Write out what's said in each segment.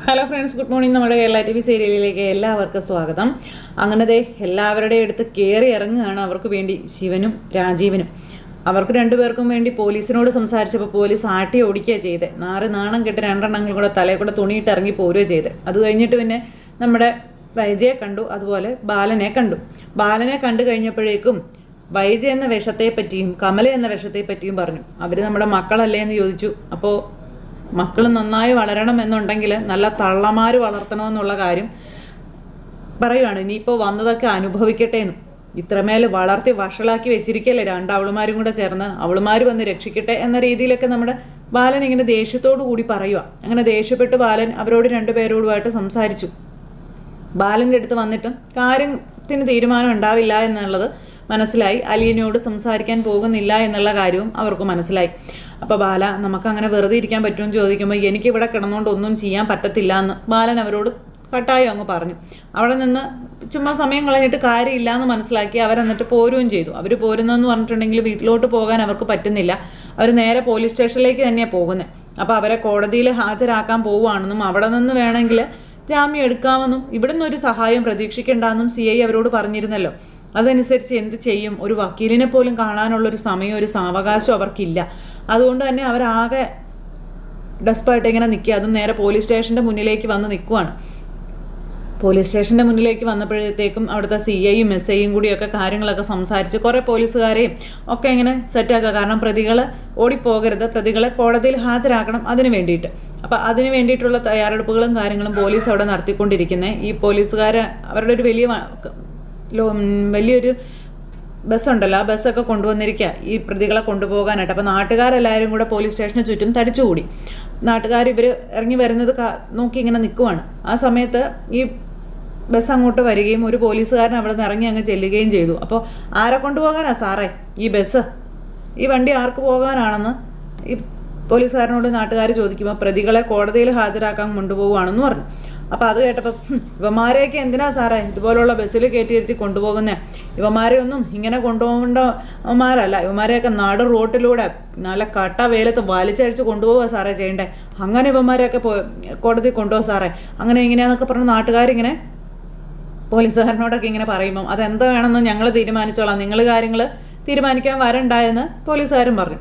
Hello friends, good morning. നമ്മുടെ Kerala TV സീരിയലിലേക്ക് എല്ലാവർക്കും സ്വാഗതം. അങ്ങനെ എല്ലാവരുടെയും അടുത്ത് കയറി ഇറങ്ങുകയാണ് അവർക്ക് വേണ്ടി ശിവനും രാജീവനും. അവർക്ക് രണ്ടുപേർക്കും വേണ്ടി പോലീസിനോട് സംസാരിച്ചപ്പോൾ പോലീസ് ആട്ടി ഓടിക്കുകയാണ് ചെയ്തത്. നാണം കെട്ട് രണ്ടെണ്ണങ്ങൾ കൂടെ തലയിൽ കൂടെ തുണിയിട്ട് ഇറങ്ങി പോരുകയാണ് ചെയ്തത്. അത് കഴിഞ്ഞിട്ട് പിന്നെ നമ്മുടെ വൈജയെ കണ്ടു, അതുപോലെ ബാലനെ കണ്ടു. ബാലനെ കണ്ടു കഴിഞ്ഞപ്പോഴേക്കും വൈജ എന്ന വേഷത്തെ പറ്റിയും കമല എന്ന വേഷത്തെ പറ്റിയും പറഞ്ഞു. അവർ നമ്മുടെ മക്കളല്ലേ എന്ന് ചോദിച്ചു. അപ്പോൾ മക്കൾ നന്നായി വളരണം എന്നുണ്ടെങ്കിൽ നല്ല തള്ളമാർ വളർത്തണമെന്നുള്ള കാര്യം പറയുവാണ്. ഇനിയിപ്പോൾ വന്നതൊക്കെ അനുഭവിക്കട്ടെ എന്നും, ഇത്രമേൽ വളർത്തി വഷളാക്കി വെച്ചിരിക്കല്ലേ രണ്ടവളുമാരും കൂടെ ചേർന്ന്, അവളുമാർ വന്ന് രക്ഷിക്കട്ടെ എന്ന രീതിയിലൊക്കെ നമ്മുടെ ബാലൻ ഇങ്ങനെ ദേഷ്യത്തോടു കൂടി പറയുക. അങ്ങനെ ദേഷ്യപ്പെട്ട് ബാലൻ അവരോട് രണ്ടുപേരോടുമായിട്ട് സംസാരിച്ചു. ബാലൻ്റെ അടുത്ത് വന്നിട്ടും കാര്യത്തിന് തീരുമാനം ഉണ്ടാവില്ല എന്നുള്ളത് മനസ്സിലായി. അലീനയോട് സംസാരിക്കാൻ പോകുന്നില്ല എന്നുള്ള കാര്യവും അവർക്ക് മനസ്സിലായി. അപ്പോൾ ബാല, നമുക്കങ്ങനെ വെറുതെ ഇരിക്കാൻ പറ്റുമെന്ന് ചോദിക്കുമ്പോൾ എനിക്കിവിടെ കിടന്നുകൊണ്ട് ഒന്നും ചെയ്യാൻ പറ്റത്തില്ല എന്ന് ബാലൻ അവരോട് കട്ടായം അങ്ങ് പറഞ്ഞു. അവിടെ നിന്ന് ചുമ്മാ സമയം കളഞ്ഞിട്ട് കാര്യമില്ല എന്ന് മനസ്സിലാക്കി അവരെന്നിട്ട് പോരുകയും ചെയ്തു. അവർ പോരുന്നതെന്ന് പറഞ്ഞിട്ടുണ്ടെങ്കിൽ വീട്ടിലോട്ട് പോകാൻ അവർക്ക് പറ്റുന്നില്ല. അവർ നേരെ പോലീസ് സ്റ്റേഷനിലേക്ക് തന്നെയാണ് പോകുന്നത്. അപ്പോൾ അവരെ കോടതിയിൽ ഹാജരാക്കാൻ പോവുകയാണെന്നും അവിടെ നിന്ന് വേണമെങ്കിൽ ജാമ്യം എടുക്കാമെന്നും ഇവിടെ നിന്നൊരു സഹായം പ്രതീക്ഷിക്കേണ്ടെന്നും CI അവരോട് പറഞ്ഞിരുന്നല്ലോ. അതനുസരിച്ച് എന്ത് ചെയ്യും? ഒരു വക്കീലിനെ പോലും കാണാനുള്ളൊരു സമയം, ഒരു സാവകാശം അവർക്കില്ല. അതുകൊണ്ട് തന്നെ അവരാകെ ഡെസ്പായിട്ട് ഇങ്ങനെ നിൽക്കുക. അതും നേരെ പോലീസ് സ്റ്റേഷൻ്റെ മുന്നിലേക്ക് വന്ന് നിൽക്കുവാണ്. പോലീസ് സ്റ്റേഷൻ്റെ മുന്നിലേക്ക് വന്നപ്പോഴത്തേക്കും അവിടുത്തെ CIയും SIയും കൂടിയൊക്കെ കാര്യങ്ങളൊക്കെ സംസാരിച്ച് കുറേ പോലീസുകാരെയും ഒക്കെ ഇങ്ങനെ സെറ്റാക്കുക. കാരണം പ്രതികൾ ഓടിപ്പോകരുത്, പ്രതികളെ കോടതിയിൽ ഹാജരാക്കണം, അതിന് വേണ്ടിയിട്ട്. അപ്പോൾ അതിന് വേണ്ടിയിട്ടുള്ള തയ്യാറെടുപ്പുകളും കാര്യങ്ങളും പോലീസ് അവിടെ നടത്തിക്കൊണ്ടിരിക്കുന്നത്. ഈ പോലീസുകാർ അവരുടെ ഒരു വലിയൊരു ബസ്സുണ്ടല്ലോ, ആ ബസ്സൊക്കെ കൊണ്ടുവന്നിരിക്കുക ഈ പ്രതികളെ കൊണ്ടുപോകാനായിട്ട്. അപ്പോൾ നാട്ടുകാരെല്ലാവരും കൂടെ പോലീസ് സ്റ്റേഷന് ചുറ്റും തടിച്ചുകൂടി. നാട്ടുകാർ ഇവർ ഇറങ്ങി വരുന്നത് നോക്കി ഇങ്ങനെ നിൽക്കുവാണ്. ആ സമയത്ത് ഈ ബസ് അങ്ങോട്ട് വരികയും ഒരു പോലീസുകാരൻ അവിടെ നിന്ന് ഇറങ്ങി അങ്ങ് ചെല്ലുകയും ചെയ്തു. അപ്പോൾ ആരെ കൊണ്ടുപോകാനാ സാറേ ഈ ബസ്, ഈ വണ്ടി ആർക്ക് പോകാനാണെന്ന് ഈ പോലീസുകാരനോട് നാട്ടുകാർ ചോദിക്കുമ്പോൾ പ്രതികളെ കോടതിയിൽ ഹാജരാക്കാൻ കൊണ്ടുപോകുകയാണെന്ന് പറഞ്ഞു. അപ്പോൾ അത് കേട്ടപ്പോൾ ഇവന്മാരെയൊക്കെ എന്തിനാ സാറേ ഇതുപോലുള്ള ബസ്സിൽ കയറ്റിയിരുത്തി കൊണ്ടുപോകുന്നത്? ഇവന്മാരെ ഒന്നും ഇങ്ങനെ കൊണ്ടുപോകേണ്ടവന്മാരല്ല. ഇവന്മാരെയൊക്കെ നാട് റോട്ടിലൂടെ നല്ല കട്ട വെയിലത്ത് വലിച്ചഴിച്ച് കൊണ്ടുപോകുക സാറേ ചെയ്യണ്ടേ. അങ്ങനെ ഇവന്മാരെയൊക്കെ കോടതി കൊണ്ടുപോകുക സാറേ, അങ്ങനെ ഇങ്ങനെയാന്നൊക്കെ പറഞ്ഞ് നാട്ടുകാരിങ്ങനെ പോലീസുകാരനോടൊക്കെ ഇങ്ങനെ പറയുമ്പം അതെന്താ വേണമെന്ന് ഞങ്ങൾ തീരുമാനിച്ചോളാം, നിങ്ങൾ കാര്യങ്ങൾ തീരുമാനിക്കാൻ വരണ്ടായെന്ന് പോലീസുകാരും പറഞ്ഞു.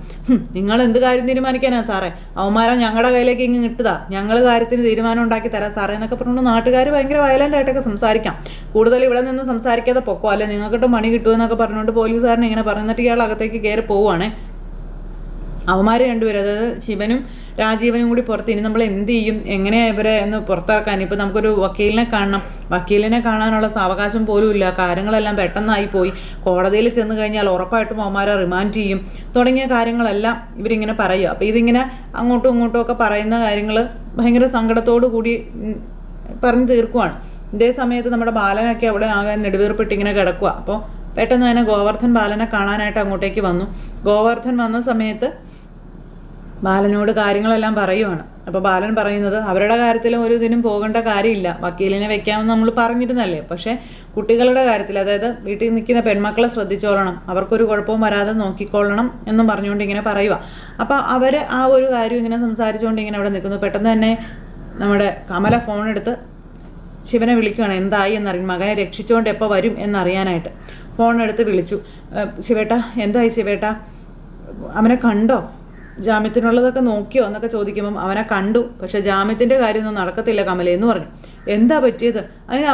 നിങ്ങൾ എന്ത് കാര്യം തീരുമാനിക്കാനാ സാറേ? അവന്മാരെ ഞങ്ങളുടെ കയ്യിലേക്ക് ഇങ്ങ് കിട്ടുതാ, ഞങ്ങൾ കാര്യത്തിന് തീരുമാനം ഉണ്ടാക്കി തരാം സാറേ എന്നൊക്കെ പറഞ്ഞുകൊണ്ട് നാട്ടുകാർ ഭയങ്കര വയലൻ്റ് ആയിട്ടൊക്കെ സംസാരിക്കാം. കൂടുതൽ ഇവിടെ നിന്ന് സംസാരിക്കാതെ പൊക്കോ, അല്ലെ നിങ്ങൾക്കിട്ട് മണി കിട്ടുമെന്നൊക്കെ പറഞ്ഞുകൊണ്ട് പോലീസുകാരനെ ഇങ്ങനെ പറഞ്ഞിട്ട് ഇയാൾ അകത്തേക്ക് കയറി പോവുകയാണേ. അവന്മാർ രണ്ടുപേരും, അതായത് ശിവനും രാജീവനും കൂടി പുറത്ത്. ഇനി നമ്മൾ എന്ത് ചെയ്യും, എങ്ങനെയാണ് ഇവരെ ഒന്ന് പുറത്തിറക്കാൻ? ഇപ്പോൾ നമുക്കൊരു വക്കീലിനെ കാണണം, വക്കീലിനെ കാണാനുള്ള സാവകാശം പോലും ഇല്ല. കാര്യങ്ങളെല്ലാം പെട്ടെന്നായി പോയി. കോടതിയിൽ ചെന്ന് കഴിഞ്ഞാൽ ഉറപ്പായിട്ടും അവന്മാരെ റിമാൻഡ് ചെയ്യും തുടങ്ങിയ കാര്യങ്ങളെല്ലാം ഇവരിങ്ങനെ പറയുക. അപ്പോൾ ഇതിങ്ങനെ അങ്ങോട്ടും ഇങ്ങോട്ടും ഒക്കെ പറയുന്ന കാര്യങ്ങൾ ഭയങ്കര സങ്കടത്തോടു കൂടി പറഞ്ഞു തീർക്കുവാണ്. ഇതേ സമയത്ത് നമ്മുടെ ബാലനൊക്കെ അവിടെ ആകെ നെടുവീർപ്പിട്ടിങ്ങനെ കിടക്കുക. അപ്പോൾ പെട്ടെന്ന് തന്നെ ഗോവർദ്ധൻ ബാലനെ കാണാനായിട്ട് അങ്ങോട്ടേക്ക് വന്നു. ഗോവർദ്ധൻ വന്ന സമയത്ത് ബാലനോട് കാര്യങ്ങളെല്ലാം പറയുവാണ്. അപ്പോൾ ബാലൻ പറയുന്നത് അവരുടെ കാര്യത്തിലും ഒരു ഇതിനും പോകേണ്ട കാര്യമില്ല, വക്കീലിനെ വെക്കാമെന്ന് നമ്മൾ പറഞ്ഞിരുന്നല്ലേ, പക്ഷേ കുട്ടികളുടെ കാര്യത്തിൽ, അതായത് വീട്ടിൽ നിൽക്കുന്ന പെൺമക്കളെ ശ്രദ്ധിച്ചോളണം, അവർക്കൊരു കുഴപ്പവും വരാതെ നോക്കിക്കൊള്ളണം എന്നും പറഞ്ഞുകൊണ്ട് ഇങ്ങനെ പറയുക. അപ്പോൾ അവർ ആ ഒരു കാര്യം ഇങ്ങനെ സംസാരിച്ചുകൊണ്ട് ഇങ്ങനെ അവിടെ നിൽക്കുന്നു. പെട്ടെന്ന് തന്നെ നമ്മുടെ കമല ഫോണെടുത്ത് ശിവനെ വിളിക്കുകയാണ്. എന്തായി എന്നറിയാൻ, മകനെ രക്ഷിച്ചുകൊണ്ട് എപ്പോൾ വരും എന്നറിയാനായിട്ട് ഫോണെടുത്ത് വിളിച്ചു. ശിവേട്ടാ, എന്തായി ശിവേട്ടാ, അവനെ കണ്ടോ, ജാമ്യത്തിനുള്ളതൊക്കെ നോക്കിയോ എന്നൊക്കെ ചോദിക്കുമ്പം അവനെ കണ്ടു, പക്ഷേ ജാമ്യത്തിൻ്റെ കാര്യമൊന്നും നടക്കത്തില്ല കമലയെന്ന് പറഞ്ഞു. എന്താ പറ്റിയത്?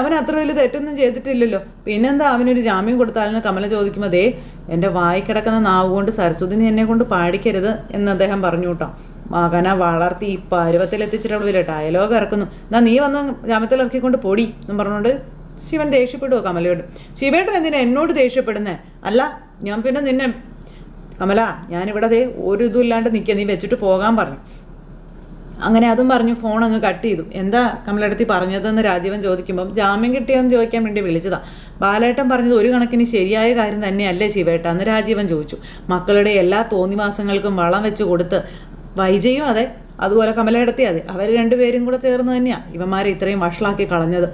അവൻ അത്ര വലിയ തെറ്റൊന്നും ചെയ്തിട്ടില്ലല്ലോ, പിന്നെന്താ അവനൊരു ജാമ്യം കൊടുത്താലെന്ന് കമല ചോദിക്കുമ്പോൾ ദേ എൻ്റെ വായി കിടക്കുന്ന നാവ് കൊണ്ട് സരസ്വതി എന്നെ കൊണ്ട് പാടിക്കരുത് എന്ന് അദ്ദേഹം പറഞ്ഞു കേട്ടോ. മകനെ വളർത്തി ഈ പരുവത്തിലെത്തിച്ചിട്ട് അവിടെ വലിയ ഡയലോഗ് ഇറക്കുന്നു. എന്നാ നീ വന്ന് ജാമ്യത്തിൽ ഇറക്കിക്കൊണ്ട് പൊടി എന്നും പറഞ്ഞുകൊണ്ട് ശിവൻ ദേഷ്യപ്പെടുവോ കമലയോട്. ശിവേട്ടൻ എന്തിനാ എന്നോട് ദേഷ്യപ്പെടുന്നേ? അല്ല ഞാൻ പിന്നെ നിന്നെ, കമല ഞാനിവിടെ ഒരു ഇതും ഇല്ലാണ്ട് നിൽക്കുക, നീ വെച്ചിട്ട് പോകാൻ പറഞ്ഞു. അങ്ങനെ അതും പറഞ്ഞു ഫോൺ അങ്ങ് കട്ട് ചെയ്തു. എന്താ കമലടുത്തി പറഞ്ഞതെന്ന് രാജീവൻ ചോദിക്കുമ്പം ജാമ്യം കിട്ടിയോന്ന് ചോദിക്കാൻ വേണ്ടി വിളിച്ചതാ. ബാലേട്ടൻ പറഞ്ഞത് ഒരു കണക്കിന് ശരിയായ കാര്യം തന്നെയല്ലേ ശിവേട്ട എന്ന് രാജീവൻ ചോദിച്ചു. മക്കളുടെ എല്ലാ തോന്നിവാസങ്ങൾക്കും വളം വെച്ച് കൊടുത്ത് വൈജയും അതെ, അതുപോലെ കമലയിടത്തി അതെ, അവർ രണ്ടുപേരും കൂടെ ചേർന്ന് തന്നെയാണ് ഇവന്മാരെ ഇത്രയും വഷളാക്കി കളഞ്ഞത്.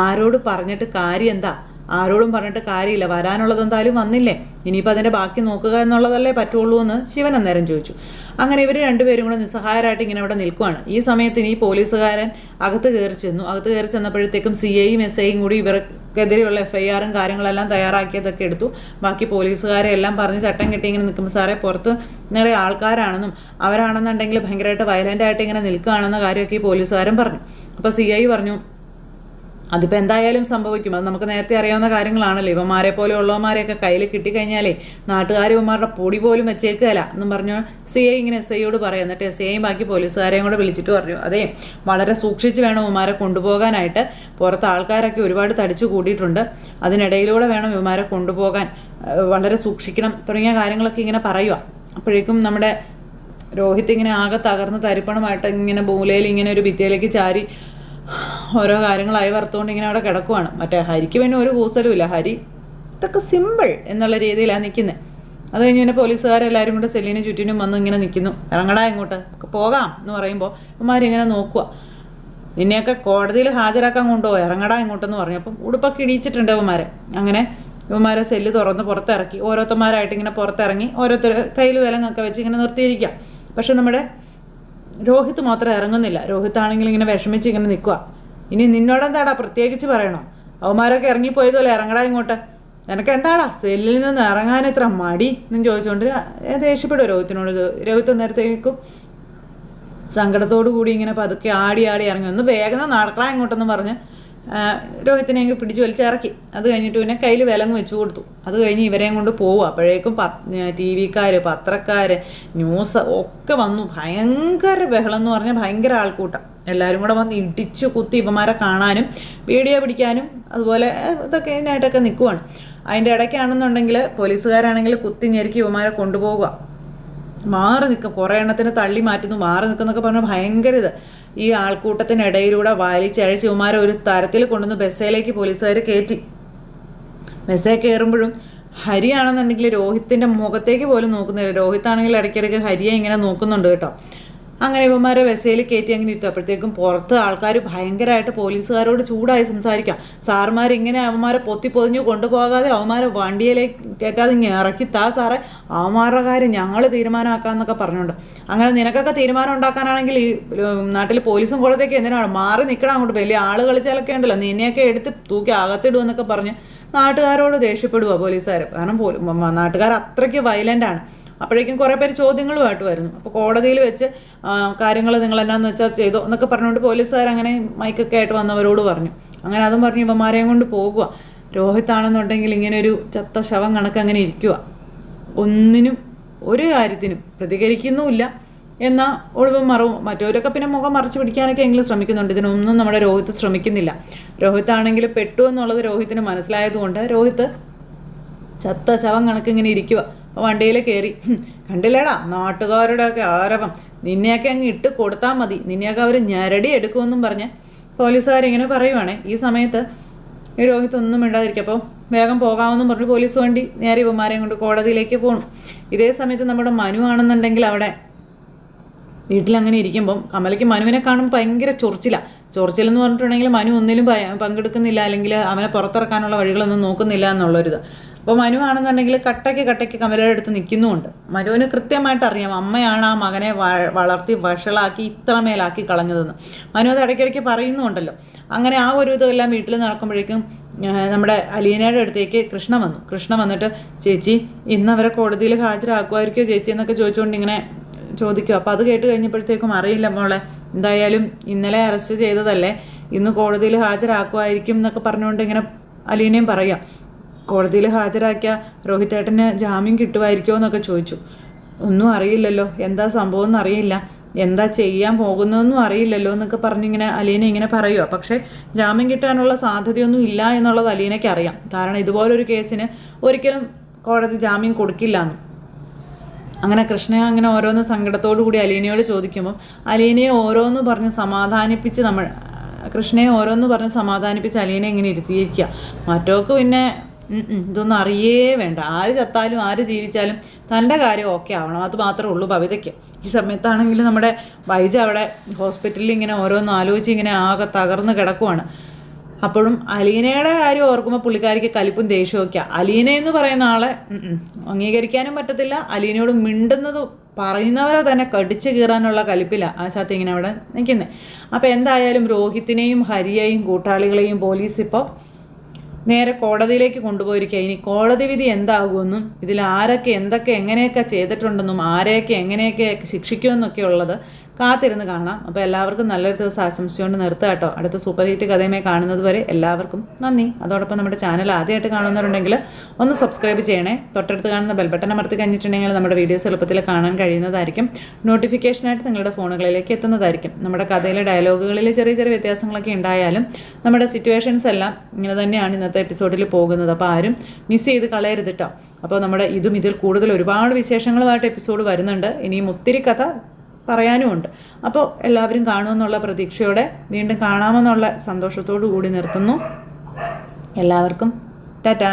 ആരോട് പറഞ്ഞിട്ട് കാര്യം എന്താ? ആരോടും പറഞ്ഞിട്ട് കാര്യമില്ല, വരാനുള്ളത് എന്തായാലും വന്നില്ലേ, ഇനിയിപ്പോൾ അതിൻ്റെ ബാക്കി നോക്കുക എന്നുള്ളതല്ലേ പറ്റുള്ളൂ എന്ന് ശിവൻ അന്നേരം ചോദിച്ചു. അങ്ങനെ ഇവർ രണ്ടുപേരും കൂടെ നിസ്സഹായരായിട്ട് ഇങ്ങനെ അവിടെ നിൽക്കുവാണ്. ഈ സമയത്തിന് ഈ പോലീസുകാരൻ അകത്ത് കയറി ചെന്നപ്പോഴത്തേക്കും CIയും SIയും കൂടി ഇവർക്കെതിരെയുള്ള FIRും കാര്യങ്ങളെല്ലാം തയ്യാറാക്കിയതൊക്കെ എടുത്തു. ബാക്കി പോലീസുകാരെ എല്ലാം പറഞ്ഞ് ചട്ടം കെട്ടി ഇങ്ങനെ നിൽക്കുമ്പോൾ സാറേ പുറത്ത് നിറയെ ആൾക്കാരാണെന്നും അവരാണെന്നുണ്ടെങ്കിൽ ഭയങ്കരമായിട്ട് വയലൻ്റായിട്ട് ഇങ്ങനെ നിൽക്കുകയാണെന്ന കാര്യമൊക്കെ ഈ പോലീസുകാരൻ പറഞ്ഞു. അപ്പോൾ CI പറഞ്ഞു, അതിപ്പോൾ എന്തായാലും സംഭവിക്കും, അത് നമുക്ക് നേരത്തെ അറിയാവുന്ന കാര്യങ്ങളാണല്ലോ. ഇവന്മാരെ പോലെ ഉള്ളവന്മാരെയൊക്കെ കയ്യിൽ കിട്ടിക്കഴിഞ്ഞാലേ നാട്ടുകാർ ഇവന്മാരുടെ പൊടി പോലും വെച്ചേക്കുകയല്ല എന്നും പറഞ്ഞു CI ഇങ്ങനെ SIയോട് പറയാം. എന്നിട്ട് SIയും ബാക്കി പോലീസുകാരെയും കൂടെ വിളിച്ചിട്ട് പറഞ്ഞു, അതെ വളരെ സൂക്ഷിച്ച് വേണം ഇവന്മാരെ കൊണ്ടുപോകാനായിട്ട്, പുറത്ത് ആൾക്കാരൊക്കെ ഒരുപാട് തടിച്ചു കൂടിയിട്ടുണ്ട്, അതിനിടയിലൂടെ വേണം ഇവന്മാരെ കൊണ്ടുപോകാൻ, വളരെ സൂക്ഷിക്കണം തുടങ്ങിയ കാര്യങ്ങളൊക്കെ ഇങ്ങനെ പറയുക. അപ്പോഴേക്കും നമ്മുടെ രോഹിത് ഇങ്ങനെ ആകെ തകർന്ന് തരിപ്പണമായിട്ട് ഇങ്ങനെ മൂലയിൽ ഇങ്ങനെ ഒരു ഭിത്തിയിലേക്ക് ചാരി ഓരോ കാര്യങ്ങളായി വറുത്തുകൊണ്ട് ഇങ്ങനെ അവിടെ കിടക്കുവാണ്. മറ്റേ ഹരിക്ക് പിന്നെ ഒരു കൂസലും ഇല്ല, ഹരി ഇതൊക്കെ സിമ്പിൾ എന്നുള്ള രീതിയിലാണ് നിൽക്കുന്നത്. അത് കഴിഞ്ഞ് പിന്നെ പോലീസുകാരെല്ലാവരും കൂടെ സെല്ലിന് ചുറ്റിനും വന്ന് ഇങ്ങനെ നിൽക്കുന്നു. ഇറങ്ങടാ ഇങ്ങോട്ട് പോകാം എന്ന് പറയുമ്പോൾ ഇവന്മാരിങ്ങനെ നോക്കുക, നിന്നെയൊക്കെ കോടതിയിൽ ഹാജരാക്കാൻ കൊണ്ടുപോകും, ഇറങ്ങടാ ഇങ്ങോട്ടെന്ന് പറഞ്ഞു. അപ്പം ഉടുപ്പൊക്കെ ഇടിയിച്ചിട്ടുണ്ട് ഇവന്മാരെ. അങ്ങനെ ഇവന്മാരെ സെല്ല് തുറന്ന് പുറത്തിറക്കി, ഓരോരുത്തന്മാരായിട്ട് ഇങ്ങനെ പുറത്തിറങ്ങി ഓരോരുത്തർ കയ്യിൽ വിലങ്ങൊക്കെ വെച്ച് ഇങ്ങനെ നിർത്തിയിരിക്കുക. പക്ഷെ നമ്മുടെ രോഹിത് മാത്രം ഇറങ്ങുന്നില്ല. രോഹിത് ആണെങ്കിൽ ഇങ്ങനെ വിഷമിച്ച് ഇങ്ങനെ നിൽക്കുക. ഇനി നിന്നോടെന്താടാ പ്രത്യേകിച്ച് പറയണോ, അവന്മാരൊക്കെ ഇറങ്ങിപ്പോയതുപോലെ ഇറങ്ങടാ ഇങ്ങോട്ട്, നിനക്ക് എന്താടാ സെല്ലിൽ നിന്ന് ഇറങ്ങാൻ ഇത്ര മടി എന്നും ചോദിച്ചുകൊണ്ട് ദേഷ്യപ്പെടും രോഹിത്തിനോട്. രോഹിത് നേരത്തേക്കും സങ്കടത്തോടു കൂടി ഇങ്ങനെ പതുക്കെ ആടി ഇറങ്ങി, ഒന്ന് വേഗം നടക്കടാ ഇങ്ങോട്ടെന്ന് പറഞ്ഞ് രോഹിത്തിനെ അങ്ങ് പിടിച്ച് വലിച്ചിറക്കി. അത് കഴിഞ്ഞിട്ട് പിന്നെ കയ്യിൽ വിലങ്ങ് വെച്ച് കൊടുത്തു. അത് കഴിഞ്ഞ് ഇവരെയും കൊണ്ട് പോവുക. അപ്പോഴേക്കും TV-ക്കാർ, പത്രക്കാർ, ന്യൂസ് ഒക്കെ വന്നു. ഭയങ്കര ബഹളം എന്ന് പറഞ്ഞാൽ ഭയങ്കര ആൾക്കൂട്ടം. എല്ലാവരും കൂടെ വന്ന് ഇടിച്ചു കുത്തി ഇവന്മാരെ കാണാനും വീഡിയോ പിടിക്കാനും അതുപോലെ ഇതൊക്കെ ഇതിനായിട്ടൊക്കെ നിൽക്കുവാണ്. അതിൻ്റെ ഇടയ്ക്കാണെന്നുണ്ടെങ്കിൽ പോലീസുകാരാണെങ്കിൽ കുത്തി ഞെരുക്കി ഇവന്മാരെ കൊണ്ടുപോവുക. മാറി നിൽക്കും, കുറേ എണ്ണത്തിന് തള്ളി മാറ്റുന്നു, മാറി നിൽക്കുന്നൊക്കെ പറഞ്ഞാൽ ഭയങ്കര ഇത്. ഈ ആൾക്കൂട്ടത്തിനിടയിലൂടെ വലിച്ചഴിച്ച് ഇവന്മാരെ ഒരു തരത്തിൽ കൊണ്ടുവന്ന് ബസ്സിലേക്ക് പോലീസുകാർ കയറ്റി. ബസ്സേ കയറുമ്പോഴും ഹരിയാണെന്നുണ്ടെങ്കിൽ രോഹിത്തിൻ്റെ മുഖത്തേക്ക് പോലും നോക്കുന്നില്ല. രോഹിത്താണെങ്കിൽ ഇടയ്ക്കിടയ്ക്ക് ഹരിയെ ഇങ്ങനെ നോക്കുന്നുണ്ട് കേട്ടോ. അങ്ങനെ ഇവന്മാരെ ബസ്സിൽ കയറ്റി അങ്ങനെ ഇരുത്തും. അപ്പോഴത്തേക്കും പുറത്ത് ആൾക്കാർ ഭയങ്കരമായിട്ട് പോലീസുകാരോട് ചൂടായി സംസാരിക്കാം. സാറുമാർ ഇങ്ങനെ അവന്മാരെ പൊതിഞ്ഞു കൊണ്ടുപോകാതെ അവന്മാരെ വണ്ടിയിലേക്ക് കയറ്റാതെ ഇങ്ങനെ ഇറക്കി സാറേ, അവന്മാരുടെ കാര്യം ഞങ്ങൾ തീരുമാനമാക്കാമെന്നൊക്കെ പറഞ്ഞുകൊണ്ട്. അങ്ങനെ നിനക്കൊക്കെ തീരുമാനം ഉണ്ടാക്കാനാണെങ്കിൽ ഈ നാട്ടിൽ പോലീസും കോടതിയൊക്കെ എന്തിനാണ്, മാറി നിൽക്കണം അങ്ങോട്ട്, വലിയ ആൾ കളിച്ചാലൊക്കെ ഉണ്ടല്ലോ, നിന്നെയൊക്കെ എടുത്ത് തൂക്കി അകത്തിടുമെന്നൊക്കെ പറഞ്ഞ് നാട്ടുകാരോട് ദേഷ്യപ്പെടുക പോലീസുകാർ. കാരണം നാട്ടുകാർ അത്രയ്ക്ക് വയലൻ്റാണ്. അപ്പോഴേക്കും കുറേ പേര് ചോദ്യങ്ങളുമായിട്ട് വരുന്നു. അപ്പോൾ കോടതിയിൽ വെച്ച് കാര്യങ്ങൾ നിങ്ങളെന്നാന്ന് വെച്ചാൽ ചെയ്തോ എന്നൊക്കെ പറഞ്ഞുകൊണ്ട് പോലീസുകാർ അങ്ങനെ മൈക്കൊക്കെ ആയിട്ട് വന്നവരോട് പറഞ്ഞു. അങ്ങനെ അതും പറഞ്ഞ് ഇവന്മാരെയും കൊണ്ട് പോകുക. രോഹിത് ആണെന്നുണ്ടെങ്കിൽ ഇങ്ങനെ ഒരു ചത്ത ശവം കണക്ക് അങ്ങനെ ഇരിക്കുക. ഒന്നിനും ഒരു കാര്യത്തിനും പ്രതികരിക്കുന്നുമില്ല. എന്നാൽ ഒഴിവും മറവും. മറ്റവരൊക്കെ പിന്നെ മുഖം മറച്ചു പിടിക്കാനൊക്കെ എങ്കിലും ശ്രമിക്കുന്നുണ്ട്. ഇതിനൊന്നും നമ്മുടെ രോഹിത് ശ്രമിക്കുന്നില്ല. രോഹിത് ആണെങ്കിൽ പെട്ടു എന്നുള്ളത് രോഹിത്തിന് മനസ്സിലായതുകൊണ്ട് രോഹിത് ചത്ത ശവം കണക്ക് ഇങ്ങനെ ഇരിക്കുക. വണ്ടിയിൽ കയറി. കണ്ടില്ലേടാ നാട്ടുകാരുടെ ഒക്കെ ആരവം, നിന്നെയൊക്കെ അങ്ങ് ഇട്ട് കൊടുത്താൽ മതി, നിന്നെയൊക്കെ അവർ ഞരടി എടുക്കുമെന്നും പറഞ്ഞ് പോലീസുകാരിങ്ങനെ പറയുവാണേ. ഈ സമയത്ത് ഈ രോഹിത് ഒന്നും മിണ്ടാതിരിക്കും. അപ്പോൾ വേഗം പോകാമെന്നും പറഞ്ഞ് പോലീസ് വണ്ടി നേരെ ഇവന്മാരെയും കൊണ്ട് കോടതിയിലേക്ക് പോകണം. ഇതേ സമയത്ത് നമ്മുടെ മനു ആണെന്നുണ്ടെങ്കിൽ അവിടെ വീട്ടിലങ്ങനെ ഇരിക്കുമ്പം കമലയ്ക്ക് മനുവിനെ കാണുമ്പോൾ ഭയങ്കര ചൊറിച്ചിലെന്ന് പറഞ്ഞിട്ടുണ്ടെങ്കിൽ മനു ഒന്നിലും പങ്കെടുക്കുന്നില്ല, അല്ലെങ്കിൽ അവനെ പുറത്തിറക്കാനുള്ള വഴികളൊന്നും നോക്കുന്നില്ല എന്നുള്ളൊരിത്. അപ്പോൾ മനു ആണെന്നുണ്ടെങ്കിൽ കട്ടയ്ക്ക് കമലയുടെ അടുത്ത് നിൽക്കുന്നുമുണ്ട്. മനുവിന് കൃത്യമായിട്ട് അറിയാം അമ്മയാണ് ആ മകനെ വളർത്തി വഷളാക്കി ഇത്രമേലാക്കി കളഞ്ഞതെന്ന്. മനു അത് ഇടയ്ക്കിടയ്ക്ക് പറയുന്നുമുണ്ടല്ലോ. അങ്ങനെ ആ ഒരു ഇതെല്ലാം വീട്ടിൽ നടക്കുമ്പോഴേക്കും നമ്മുടെ അലീനയുടെ അടുത്തേക്ക് കൃഷ്ണ വന്നിട്ട് ചേച്ചി ഇന്ന് അവരെ കോടതിയിൽ ഹാജരാക്കുമായിരിക്കുമോ ചേച്ചി എന്നൊക്കെ ചോദിച്ചുകൊണ്ട് ഇങ്ങനെ ചോദിക്കും. അപ്പോൾ അത് കേട്ട് കഴിഞ്ഞപ്പോഴത്തേക്കും അറിയില്ല മോളെ, എന്തായാലും ഇന്നലെ അറസ്റ്റ് ചെയ്തതല്ലേ, ഇന്ന് കോടതിയിൽ ഹാജരാക്കുമായിരിക്കും എന്നൊക്കെ പറഞ്ഞുകൊണ്ട് ഇങ്ങനെ അലീനയും പറയാം. കോടതിയിൽ ഹാജരാക്കിയ രോഹിതേട്ടന് ജാമ്യം കിട്ടുമായിരിക്കുമോ എന്നൊക്കെ ചോദിച്ചു. ഒന്നും അറിയില്ലല്ലോ, എന്താ സംഭവം എന്നറിയില്ല, എന്താ ചെയ്യാൻ പോകുന്നതെന്നും അറിയില്ലല്ലോ എന്നൊക്കെ പറഞ്ഞിങ്ങനെ അലീന ഇങ്ങനെ പറയുക. പക്ഷേ ജാമ്യം കിട്ടാനുള്ള സാധ്യതയൊന്നും ഇല്ല എന്നുള്ളത് അലീനയ്ക്ക് അറിയാം. കാരണം ഇതുപോലൊരു കേസിന് ഒരിക്കലും കോടതി ജാമ്യം കൊടുക്കില്ല എന്ന്. അങ്ങനെ കൃഷ്ണയെ അങ്ങനെ ഓരോന്ന് സങ്കടത്തോടു കൂടി അലീനയോട് ചോദിക്കുമ്പോൾ അലീനയെ ഓരോന്ന് പറഞ്ഞ് സമാധാനിപ്പിച്ച് കൃഷ്ണയെ ഓരോന്ന് പറഞ്ഞ് സമാധാനിപ്പിച്ച് അലീനെ ഇങ്ങനെ ഇരുത്തിയിരിക്കുക. മറ്റോക്ക് പിന്നെ ഇതൊന്നും അറിയേ വേണ്ട, ആര് ചത്താലും ആര് ജീവിച്ചാലും തൻ്റെ കാര്യം ഓക്കെ ആവണം, അത് മാത്രമേ ഉള്ളൂ ഭവിതയ്ക്ക്. ഈ സമയത്താണെങ്കിൽ നമ്മുടെ വൈജ അവിടെ ഹോസ്പിറ്റലിൽ ഇങ്ങനെ ഓരോന്ന് ആലോചിച്ച് ഇങ്ങനെ ആകെ തകർന്ന് കിടക്കുവാണ്. അപ്പോഴും അലീനയുടെ കാര്യം ഓർക്കുമ്പോൾ പുള്ളിക്കാരിക്ക് കലിപ്പും ദേഷ്യമൊക്കെയാണ്. അലീന എന്ന് പറയുന്ന ആളെ അംഗീകരിക്കാനും പറ്റത്തില്ല, അലീനയോട് മിണ്ടുന്നത് പറയുന്നവരെ തന്നെ കടിച്ചു കീറാനുള്ള കലിപ്പിലാണ് ആശാത്തി ഇങ്ങനെ അവിടെ നിൽക്കുന്നത്. അപ്പോൾ എന്തായാലും രോഹിത്തിനെയും ഹരിയെയും കൂട്ടാളികളെയും പോലീസ് ഇപ്പോൾ നേരെ കോടതിയിലേക്ക് കൊണ്ടുപോയിരിക്കുക. ഇനി കോടതി വിധി എന്താകുമെന്നും ഇതിൽ ആരൊക്കെ എന്തൊക്കെ എങ്ങനെയൊക്കെ ചെയ്തിട്ടുണ്ടെന്നും ആരെയൊക്കെ എങ്ങനെയൊക്കെ ശിക്ഷിക്കുമെന്നൊക്കെ ഉള്ളത് കാത്തിരുന്ന് കാണാം. അപ്പോൾ എല്ലാവർക്കും നല്ലൊരു ദിവസം ആശംസിച്ചുകൊണ്ട് നിർത്തുക കേട്ടോ. അടുത്ത സൂപ്പർ ഹിറ്റ് കഥയുമായി കാണുന്നത് വരെ എല്ലാവർക്കും നന്ദി. അതോടൊപ്പം നമ്മുടെ ചാനൽ ആദ്യമായിട്ട് കാണുന്നവരുണ്ടെങ്കിൽ ഒന്ന് സബ്സ്ക്രൈബ് ചെയ്യണേ. തൊട്ടടുത്ത് കാണുന്ന ബെൽ ബട്ടൺ അമർത്തി കഴിഞ്ഞിട്ടുണ്ടെങ്കിൽ നമ്മുടെ വീഡിയോസ് എളുപ്പത്തിൽ കാണാൻ കഴിയുന്നതായിരിക്കും. നോട്ടിഫിക്കേഷനായിട്ട് നിങ്ങളുടെ ഫോണുകളിലേക്ക് എത്തുന്നതായിരിക്കും. നമ്മുടെ കഥയിലെ ഡയലോഗുകളിൽ ചെറിയ ചെറിയ വ്യത്യാസങ്ങളൊക്കെ ഉണ്ടായാലും നമ്മുടെ സിറ്റുവേഷൻസ് എല്ലാം ഇങ്ങനെ തന്നെയാണ് ഇന്നത്തെ എപ്പിസോഡിൽ പോകുന്നത്. അപ്പോൾ ആരും മിസ് ചെയ്ത് കളയരുത് കേട്ടോ. അപ്പോൾ നമ്മുടെ ഇതിൽ കൂടുതൽ ഒരുപാട് വിശേഷങ്ങളുമായിട്ട് എപ്പിസോഡ് വരുന്നുണ്ട്. ഇനിയും ഒത്തിരി കഥ പറയാനുമുണ്ട്. അപ്പോൾ എല്ലാവരും കാണുമെന്നുള്ള പ്രതീക്ഷയോടെ വീണ്ടും കാണാമെന്നുള്ള സന്തോഷത്തോടു കൂടി നിർത്തുന്നു. എല്ലാവർക്കും ടാറ്റാ.